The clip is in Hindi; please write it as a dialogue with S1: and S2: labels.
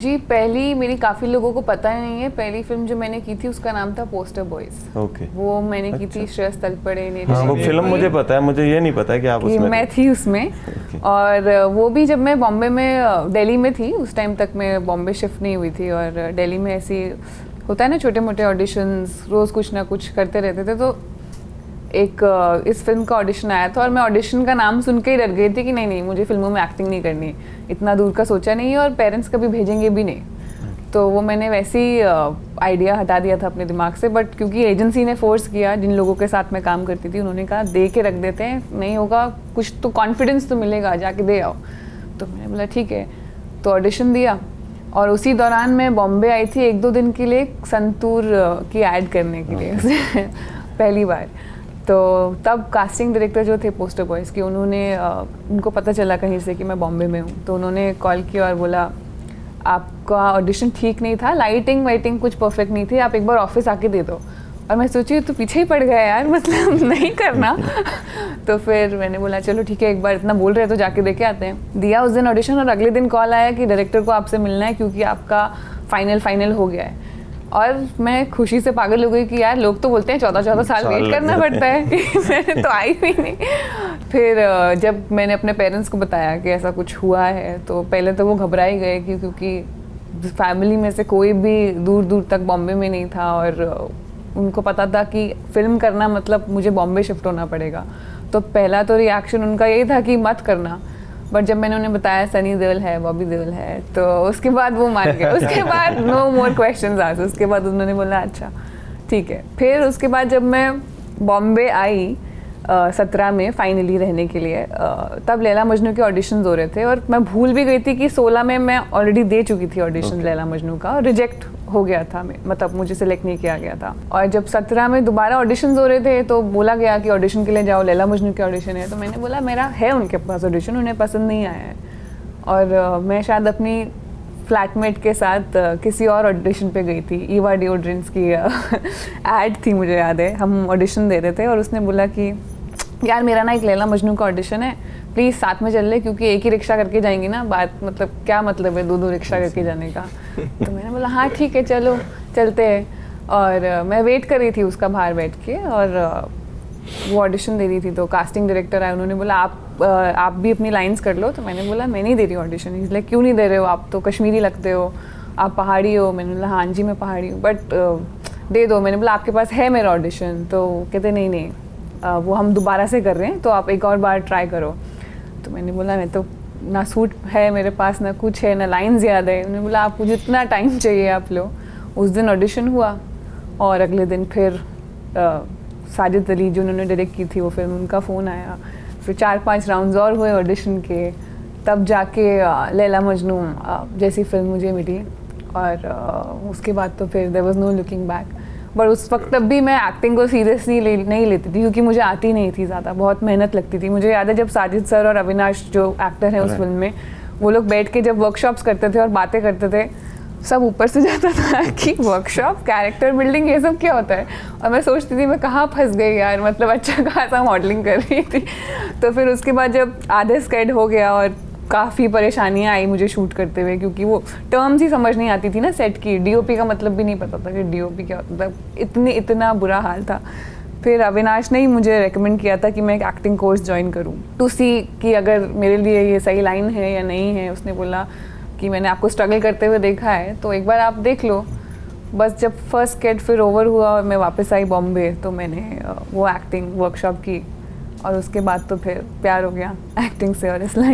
S1: जी, पहली मेरी काफ़ी लोगों को पता नहीं है, पहली फिल्म जो मैंने की थी उसका नाम था पोस्टर बॉयज़।
S2: ओके।
S1: वो मैंने की थी श्रेयस तलपड़े ने।
S2: हाँ, वो फिल्म मुझे पता है, मुझे ये नहीं पता है कि आप उसमें
S1: मैं थी उसमें। और वो भी जब मैं बॉम्बे में दिल्ली में थी, उस टाइम तक मैं बॉम्बे शिफ्ट नहीं हुई थी। और दिल्ली में ऐसी होता है ना, छोटे मोटे ऑडिशंस रोज़ कुछ ना कुछ करते रहते थे। तो एक इस फिल्म का ऑडिशन आया था और मैं ऑडिशन का नाम सुन के ही डर गई थी कि नहीं मुझे फिल्मों में एक्टिंग नहीं करनी, इतना दूर का सोचा नहीं और पेरेंट्स कभी भेजेंगे भी नहीं। तो वो मैंने वैसे ही आइडिया हटा दिया था अपने दिमाग से। बट क्योंकि एजेंसी ने फोर्स किया, जिन लोगों के साथ मैं काम करती थी उन्होंने कहा दे के रख देते हैं, नहीं होगा कुछ तो कॉन्फिडेंस तो मिलेगा, जाके दे आओ। तो मैंने बोला ठीक है, तो ऑडिशन दिया। और उसी दौरान मैं बॉम्बे आई थी 1-2 दिन के लिए संतूर की ऐड करने के लिए पहली बार। तो तब कास्टिंग डायरेक्टर जो थे पोस्टर बॉयज़ के, उनको पता चला कहीं से कि मैं बॉम्बे में हूँ। तो उन्होंने कॉल किया और बोला आपका ऑडिशन ठीक नहीं था, लाइटिंग वाइटिंग कुछ परफेक्ट नहीं थी, आप एक बार ऑफिस आके दे दो। और मैं सोची तो पीछे ही पड़ गया यार, मतलब नहीं करना। तो फिर मैंने बोला चलो ठीक है, एक बार इतना बोल रहे हैं तो जाके दे के आते हैं। दिया उस दिन ऑडिशन और अगले दिन कॉल आया कि डायरेक्टर को आपसे मिलना है क्योंकि आपका फाइनल हो गया है। और मैं खुशी से पागल हो गई कि यार लोग तो बोलते हैं 14 साल वेट करना पड़ता है कि मैंने तो आई भी नहीं। फिर जब मैंने अपने पेरेंट्स को बताया कि ऐसा कुछ हुआ है, तो पहले तो वो घबरा ही गए क्योंकि फैमिली में से कोई भी दूर तक बॉम्बे में नहीं था और उनको पता था कि फिल्म करना मतलब मुझे बॉम्बे शिफ्ट होना पड़ेगा। तो पहला तो रिएक्शन उनका यही था कि मत करना। बट जब मैंने उन्हें बताया सनी देओल है, बॉबी देओल है, तो उसके बाद वो मान गए। उसके बाद नो मोर क्वेश्चंस आस्क्ड। उसके बाद उन्होंने बोला अच्छा ठीक है। फिर उसके बाद जब मैं बॉम्बे आई 17 में फाइनली रहने के लिए, तब लैला मजनू के ऑडिशंस हो रहे थे और मैं भूल भी गई थी कि 16 में मैं ऑलरेडी दे चुकी थी ऑडिशन लैला मजनू का और रिजेक्ट हो गया था, मतलब मुझे सिलेक्ट नहीं किया गया था। और जब 17 में दोबारा ऑडिशंस हो रहे थे तो बोला गया कि ऑडिशन के लिए जाओ, लैला मजनू के ऑडिशन है। तो मैंने बोला मेरा है उनके पास ऑडिशन, उन्हें पसंद नहीं आया है। और मैं शायद अपनी फ्लैटमेट के साथ किसी और ऑडिशन पे गई थी, ईवा डिओड्रेंट्स की ऐड थी, मुझे याद है। हम ऑडिशन दे रहे थे और उसने बोला कि यार मेरा ना एक लैला मजनू का ऑडिशन है, प्लीज़ साथ में चल ले, क्योंकि एक ही रिक्शा करके जाएंगी ना, बात मतलब क्या मतलब है 2 रिक्शा करके जाने का। तो मैंने बोला हाँ ठीक है चलो चलते हैं। और मैं वेट कर रही थी उसका बाहर बैठ के और वो ऑडिशन दे रही थी। तो कास्टिंग डायरेक्टर आए, उन्होंने बोला आप भी अपनी लाइंस कर लो। तो मैंने बोला मैं नहीं दे रही ऑडिशन। इसलिए क्यों नहीं दे रहे हो, आप तो कश्मीरी लगते हो, आप पहाड़ी हो। मैंने बोला हाँ जी मैं पहाड़ी हूँ, बट दे दो। मैंने बोला आपके पास है मेरा ऑडिशन? तो कहते नहीं वो हम दोबारा से कर रहे हैं, तो आप एक और बार ट्राई करो। तो मैंने बोला मैं तो ना सूट है मेरे पास, ना कुछ है, ना लाइन्स याद है। उन्होंने बोला आपको जितना टाइम चाहिए आप लो। उस दिन ऑडिशन हुआ और अगले दिन फिर साजिद अली जो उन्होंने डायरेक्ट की थी वो फिल्म, उनका फ़ोन आया। फिर 4-5 राउंड्स और हुए ऑडिशन के, तब जाके लैला मजनू जैसी फिल्म मुझे मिली। और उसके बाद तो फिर there was no looking back. But उस वक्त तब भी मैं एक्टिंग को सीरियसली नहीं लेती थी क्योंकि मुझे आती नहीं थी ज़्यादा, बहुत मेहनत लगती थी। मुझे याद है जब साजिद सर और अविनाश जो एक्टर हैं उस फिल्म में, वो लोग बैठ के जब वर्कशॉप्स करते थे और बातें करते थे, सब ऊपर से जाता था कि वर्कशॉप, कैरेक्टर बिल्डिंग, ये सब क्या होता है। और मैं सोचती थी मैं कहाँ फंस गई यार, मतलब अच्छा खासा मॉडलिंग कर रही थी। तो फिर उसके बाद जब आधे स्केड हो गया और काफ़ी परेशानियाँ आई मुझे शूट करते हुए, क्योंकि वो टर्म्स ही समझ नहीं आती थी ना सेट की। डीओपी का मतलब भी नहीं पता था कि डीओपी क्या होता था, इतना बुरा हाल था। फिर अविनाश ने ही मुझे रेकमेंड किया था कि मैं एक एक्टिंग कोर्स ज्वाइन करूँ टू सी कि अगर मेरे लिए ये सही लाइन है या नहीं है। उसने बोला कि मैंने आपको स्ट्रगल करते हुए देखा है, तो एक बार आप देख लो। बस जब फर्स्ट स्केड फिर ओवर हुआ और मैं वापस आई बॉम्बे, तो मैंने वो एक्टिंग वर्कशॉप की और उसके बाद तो फिर प्यार हो गया एक्टिंग से और इस लाइन